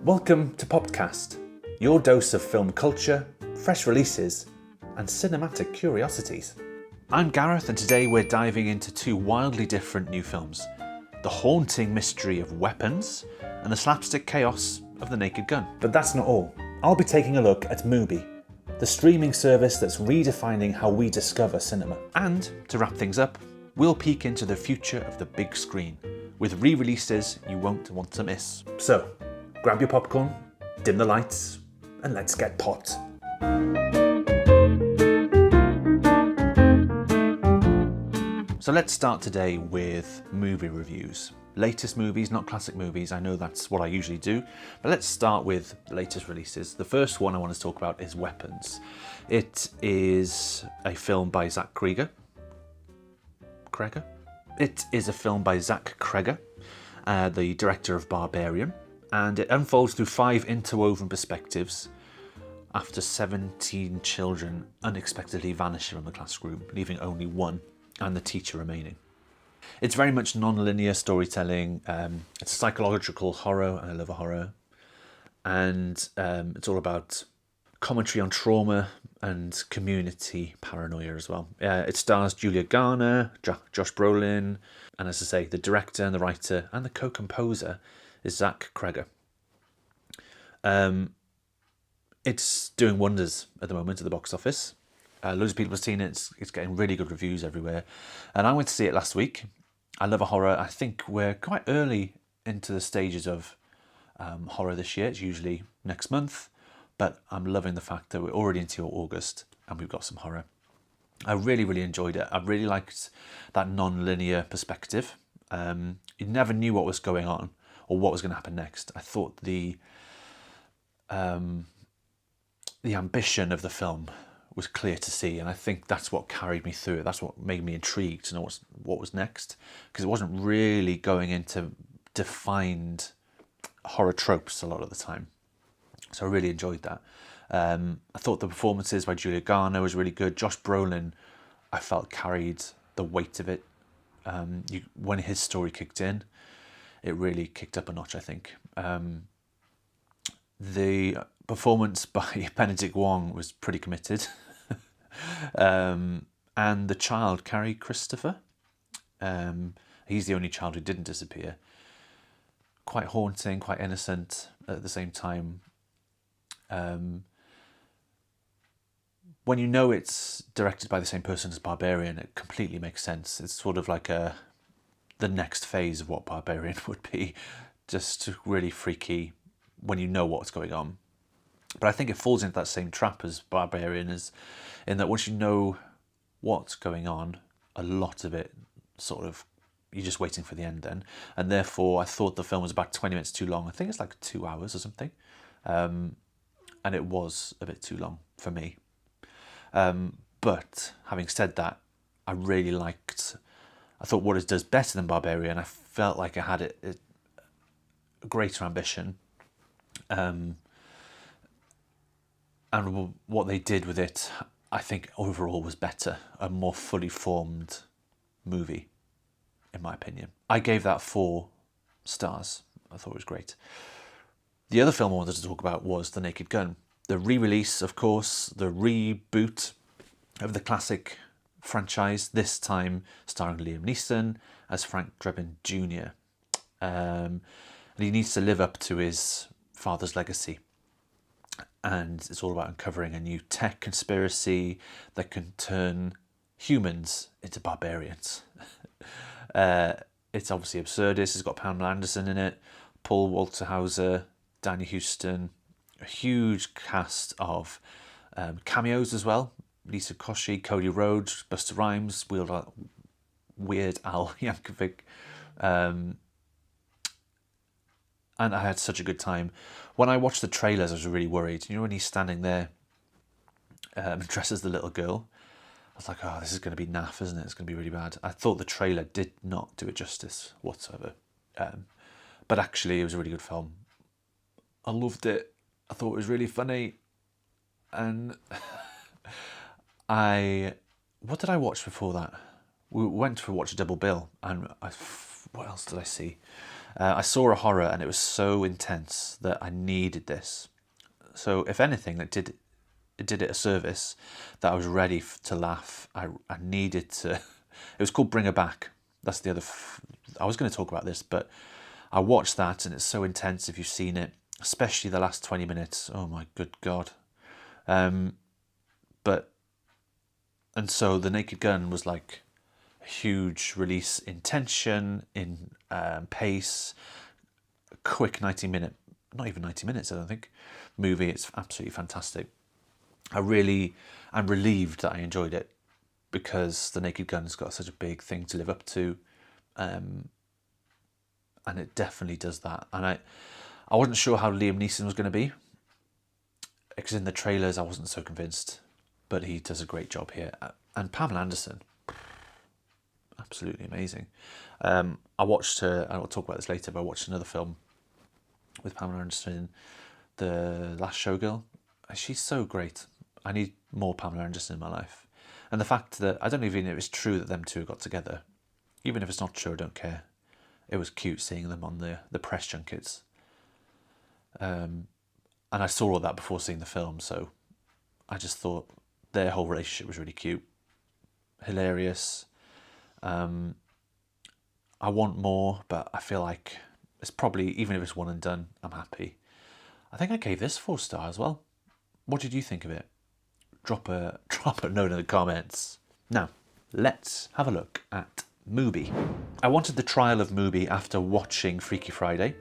Welcome to Poppedcast, your dose of film culture, fresh releases, and cinematic curiosities. I'm Gareth, and today we're diving into two wildly different new films: the haunting mystery of weapons and the slapstick chaos of the naked gun. But that's not all. I'll be taking a look at Mubi, the streaming service that's redefining how we discover cinema. And to wrap things up, we'll peek into the future of the big screen, with re-releases you won't want to miss. So, grab your popcorn, dim the lights, and let's get popped. So let's start today with movie reviews. Latest movies, not classic movies. I know that's what I usually do, but let's start with the latest releases. The first one I want to talk about is Weapons. It is a film by Zach Cregger. It is a film by Zach Cregger, the director of Barbarian, and it unfolds through 5 interwoven perspectives after 17 children unexpectedly vanish from the classroom, leaving only one and the teacher remaining. It's very much non-linear storytelling. It's psychological horror, and I love a horror. And it's all about commentary on trauma and community paranoia as well. It stars Julia Garner, Josh Brolin, and as I say, the director and the writer and the co-composer is Zach Cregger. It's doing wonders at the moment at the box office. Loads of people have seen it. It's getting really good reviews everywhere. And I went to see it last week. I love a horror. I think we're quite early into the stages of horror this year. It's usually next month. But I'm loving the fact that we're already into August and we've got some horror. I really, really enjoyed it. I really liked that non-linear perspective. You never knew what was going on or what was going to happen next. I thought the ambition of the film was clear to see, and I think that's what carried me through it. That's what made me intrigued to know what was next, because it wasn't really going into defined horror tropes a lot of the time. So I really enjoyed that. I thought the performances by Julia Garner was really good. Josh Brolin, I felt, carried the weight of it. When his story kicked in, it really kicked up a notch, I think. The performance by Benedict Wong was pretty committed. And the child, Carrie Christopher, he's the only child who didn't disappear. Quite haunting, quite innocent at the same time. When you know it's directed by the same person as Barbarian, it completely makes sense. It's sort of like the next phase of what Barbarian would be. Just really freaky when you know what's going on. But I think it falls into that same trap as Barbarian, is in that once you know what's going on, a lot of it sort of, you're just waiting for the end then. And therefore, I thought the film was about 20 minutes too long. I think it's like 2 hours or something. And it was a bit too long for me. But having said that, I really liked, I thought what it does better than Barbarian, I felt like I had a greater ambition. And what they did with it, I think overall was better, a more fully formed movie, in my opinion. I gave that 4 stars. I thought it was great. The other film I wanted to talk about was The Naked Gun. The re-release, of course, the reboot of the classic franchise, this time starring Liam Neeson as Frank Drebin Jr. And he needs to live up to his father's legacy. And it's all about uncovering a new tech conspiracy that can turn humans into barbarians. It's obviously absurdist. It's got Pamela Anderson in it, Paul Walter Hauser, Danny Houston, a huge cast of cameos as well. Lisa Koshy, Cody Rhodes, Busta Rhymes, Weird Al Yankovic. And I had such a good time. When I watched the trailers, I was really worried. You know, when he's standing there dressed as the little girl, I was like, oh, this is going to be naff, isn't it? It's going to be really bad. I thought the trailer did not do it justice whatsoever. But actually, it was a really good film. I loved it. I thought it was really funny. And what did I watch before that? We went to watch a double bill. And what else did I see? I saw a horror and it was so intense that I needed this. So if anything, it did it a service that I was ready to laugh. I needed to. It was called Bring Her Back. That's the other. I was going to talk about this, but I watched that and it's so intense. If you've seen it, especially the last 20 minutes. Oh my good God. And so The Naked Gun was like a huge release in tension, in pace, a quick 90-minute, not even 90 minutes, I don't think, movie. It's absolutely fantastic. I'm relieved that I enjoyed it because The Naked Gun's got such a big thing to live up to. And it definitely does that. And I wasn't sure how Liam Neeson was going to be, because in the trailers I wasn't so convinced, but he does a great job here. And Pamela Anderson, absolutely amazing. I watched her, and I'll talk about this later, but I watched another film with Pamela Anderson, The Last Showgirl. She's so great. I need more Pamela Anderson in my life. And the fact that, I don't even know if it's true that them two got together. Even if it's not true, I don't care. It was cute seeing them on the press junkets. And I saw all that before seeing the film, so I just thought their whole relationship was really cute. Hilarious. I want more, but I feel like it's probably, even if it's one and done, I'm happy. I think I gave this 4 stars as well. What did you think of it? Drop a note in the comments. Now, let's have a look at Mubi. I wanted the trial of Mubi after watching Freaky Friday.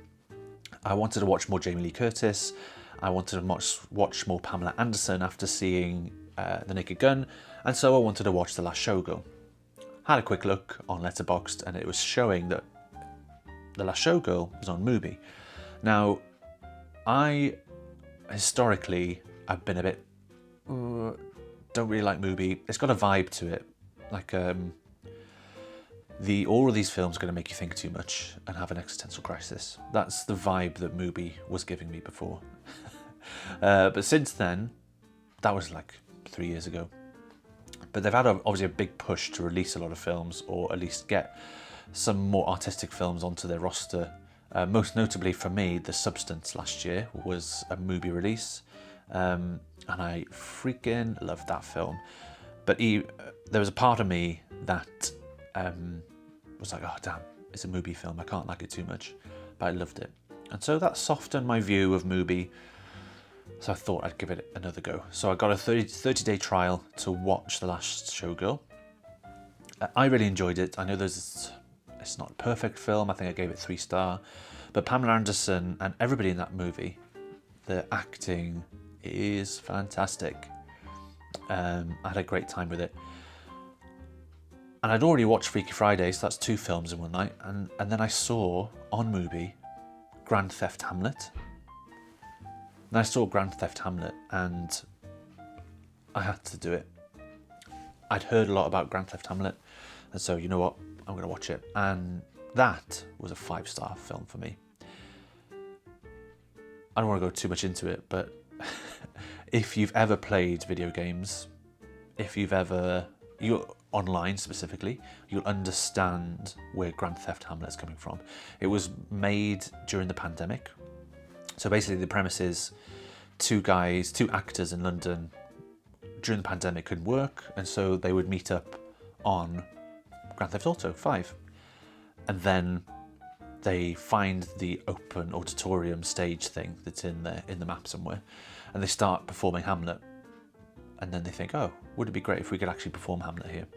I wanted to watch more Jamie Lee Curtis. I wanted to watch more Pamela Anderson after seeing The Naked Gun, and so I wanted to watch The Last Showgirl. Had a quick look on Letterboxd and it was showing that The Last Showgirl was on Mubi. Now, I historically have been a bit don't really like Mubi. It's got a vibe to it, like all of these films are going to make you think too much and have an existential crisis. That's the vibe that Mubi was giving me before. But since then, that was like 3 years ago. But they've had obviously a big push to release a lot of films, or at least get some more artistic films onto their roster. Most notably for me, The Substance last year was a Mubi release. And I freaking loved that film. But there was a part of me that was like, oh damn, it's a Mubi film, I can't like it too much. But I loved it. And so that softened my view of Mubi. So I thought I'd give it another go. So I got a 30-day trial to watch The Last Showgirl. I really enjoyed it. I know it's not a perfect film. I think I gave it 3 stars. But Pamela Anderson and everybody in that movie, the acting is fantastic. I had a great time with it. And I'd already watched Freaky Friday, so that's 2 films in one night. And then I saw on Mubi Grand Theft Hamlet. And I saw Grand Theft Hamlet and I had to do it. I'd heard a lot about Grand Theft Hamlet, and so, you know what, I'm going to watch it. And that was a 5-star film for me. I don't want to go too much into it, but if you've ever played video games, you're online specifically, you'll understand where Grand Theft Hamlet is coming from. It was made during the pandemic. So basically the premise is 2 actors in London during the pandemic couldn't work, and so they would meet up on Grand Theft Auto 5. And then they find the open auditorium stage thing that's in the map somewhere, and they start performing Hamlet. And then they think, oh, would it be great if we could actually perform Hamlet here?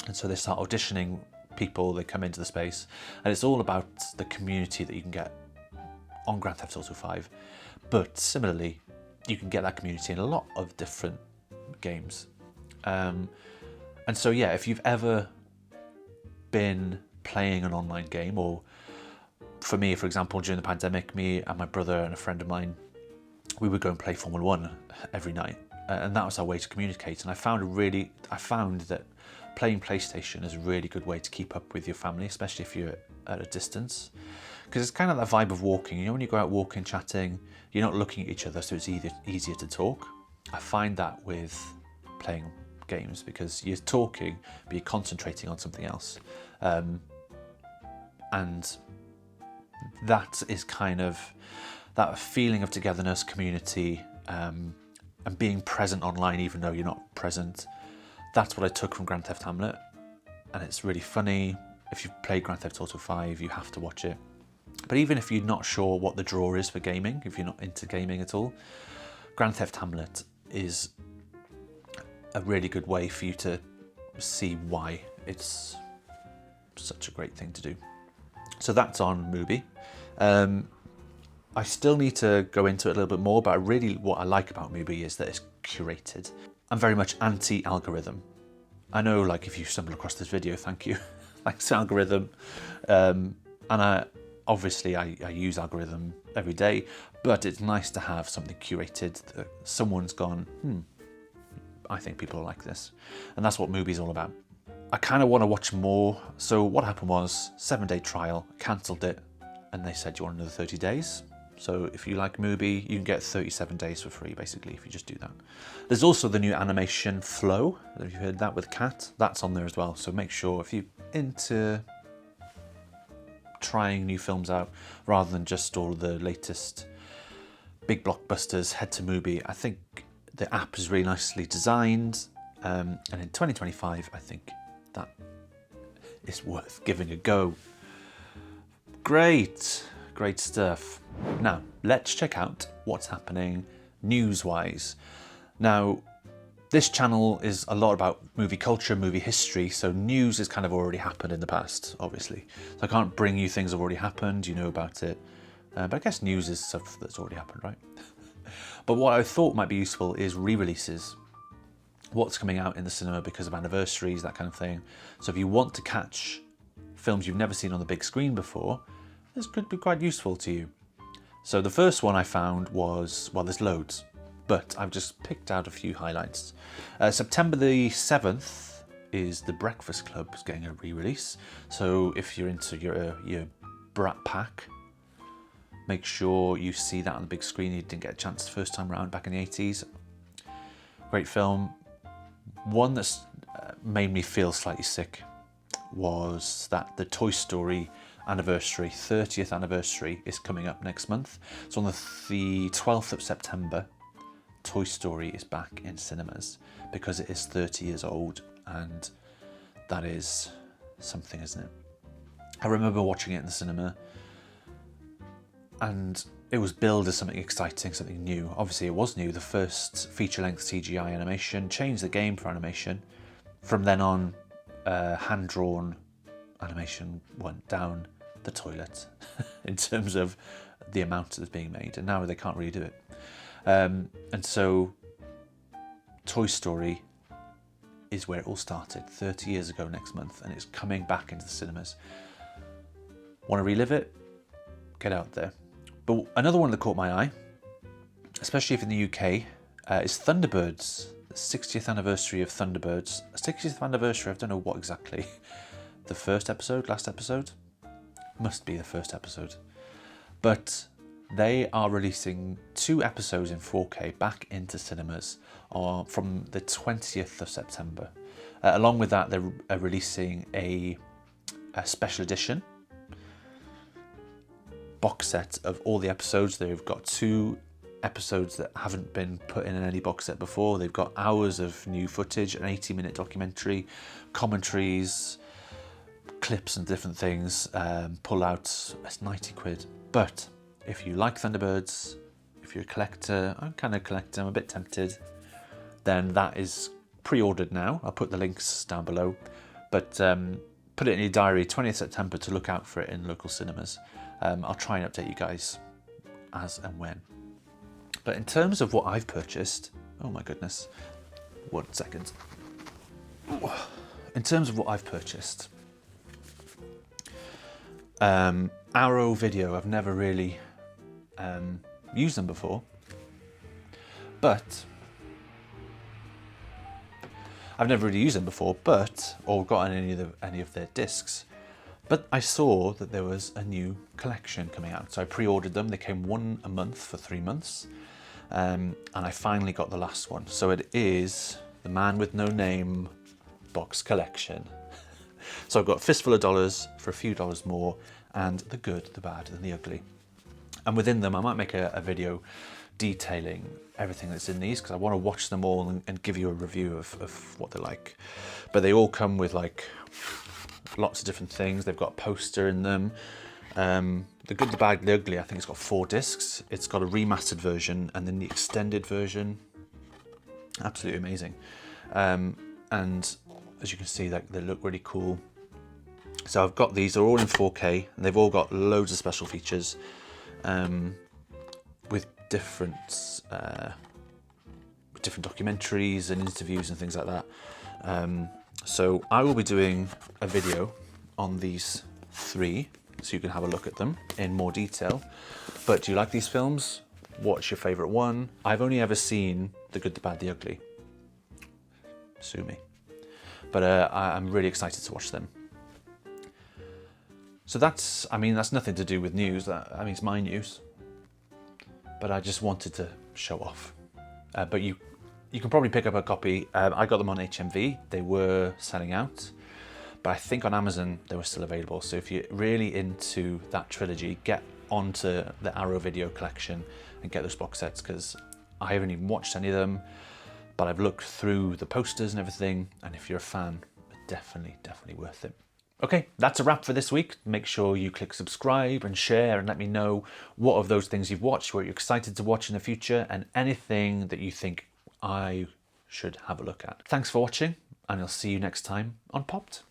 And so they start auditioning people, they come into the space, and it's all about the community that you can get on Grand Theft Auto 5. But similarly, you can get that community in a lot of different games. And so yeah, if you've ever been playing an online game, or for me, for example, during the pandemic, me and my brother and a friend of mine, we would go and play Formula 1 every night. And that was our way to communicate. And I found that playing PlayStation is a really good way to keep up with your family, especially if you're at a distance. Because it's kind of that vibe of walking. You know, when you go out walking, chatting, you're not looking at each other, so it's easier to talk. I find that with playing games, because you're talking, but you're concentrating on something else. And that is kind of that feeling of togetherness, community, and being present online even though you're not present. That's what I took from Grand Theft Hamlet, and it's really funny. If you've played Grand Theft Auto 5, you have to watch it. But even if you're not sure what the draw is for gaming, if you're not into gaming at all, Grand Theft Hamlet is a really good way for you to see why it's such a great thing to do. So that's on Mubi. I still need to go into it a little bit more, but really what I like about Mubi is that it's curated. I'm very much anti-algorithm. I know, like, if you stumble across this video, thank you. Thanks, algorithm. And I use algorithm every day, but it's nice to have something curated that someone's gone, I think people are like this. And that's what Mubi's all about. I kind of want to watch more. So what happened was 7-day trial, cancelled it, and they said, you want another 30 days? So if you like Mubi, you can get 37 days for free, basically, if you just do that. There's also the new animation Flow. Have you heard that with Cat? That's on there as well. So make sure if you're into trying new films out, rather than just all the latest big blockbusters, head to Mubi. I think the app is really nicely designed. And in 2025, I think that is worth giving a go. Great stuff. Now, let's check out what's happening news-wise. Now, this channel is a lot about movie culture, movie history, so news has kind of already happened in the past, obviously. So I can't bring you things that have already happened, you know about it. But I guess news is stuff that's already happened, right? But what I thought might be useful is re-releases. What's coming out in the cinema because of anniversaries, that kind of thing. So if you want to catch films you've never seen on the big screen before, this could be quite useful to you. So the first one I found was, well, there's loads, but I've just picked out a few highlights. September the 7th is The Breakfast Club is getting a re-release. So if you're into your Brat Pack, make sure you see that on the big screen. You didn't get a chance the first time around back in the 80s. Great film. One that's made me feel slightly sick was that the Toy Story anniversary, 30th anniversary, is coming up next month. So on the 12th of September, Toy Story is back in cinemas because it is 30 years old, and that is something, isn't it? I remember watching it in the cinema, and it was billed as something exciting, something new. Obviously it was new. The first feature-length CGI animation changed the game for animation. From then on, hand-drawn animation went down the toilet in terms of the amount that's being made, and now they can't really do it. And so Toy Story is where it all started 30 years ago next month, and it's coming back into the cinemas. Want to relive it? Get out there. But another one that caught my eye, especially if in the UK, is Thunderbirds. The 60th anniversary of Thunderbirds. 60th anniversary, I don't know what exactly. The first episode, last episode? Must be the first episode. But they are releasing 2 episodes in 4K back into cinemas from the 20th of September. Along with that, they're releasing a special edition box set of all the episodes. They've got 2 episodes that haven't been put in any box set before. They've got hours of new footage, an 80-minute documentary, commentaries, clips and different things, pull outs. It's 90 quid. But if you like Thunderbirds, if you're a collector, I'm kind of a collector, I'm a bit tempted, then that is pre-ordered now. I'll put the links down below. But put it in your diary, 20th September, to look out for it in local cinemas. I'll try and update you guys as and when. But in terms of what I've purchased, oh my goodness, 1 second. In terms of what I've purchased, Arrow Video, I've never really used them before, but or gotten any of their discs. But I saw that there was a new collection coming out, so I pre-ordered them. They came 1 a month for 3 months, and I finally got the last one. So it is the Man with No Name box collection. So I've got a fistful of dollars for a few dollars more, and the good, the bad, and the ugly. And within them, I might make a video detailing everything that's in these, because I want to watch them all and give you a review of what they're like. But they all come with like lots of different things. They've got a poster in them. The good, the bad, the ugly, I think it's got 4 discs. It's got a remastered version and then the extended version. Absolutely amazing. And as you can see, they look really cool. So I've got these, they're all in 4K, and they've all got loads of special features with different documentaries and interviews and things like that. So I will be doing a video on these 3, so you can have a look at them in more detail. But do you like these films? What's your favourite one? I've only ever seen The Good, the Bad, the Ugly. Sue me. But I'm really excited to watch them. So that's nothing to do with news. It's my news. But I just wanted to show off. But you can probably pick up a copy. I got them on HMV. They were selling out. But I think on Amazon they were still available. So if you're really into that trilogy, get onto the Arrow Video collection and get those box sets, because I haven't even watched any of them, but I've looked through the posters and everything, and if you're a fan, definitely worth it. Okay, that's a wrap for this week. Make sure you click subscribe and share and let me know what of those things you've watched, what you're excited to watch in the future, and anything that you think I should have a look at. Thanks for watching, and I'll see you next time on Popped.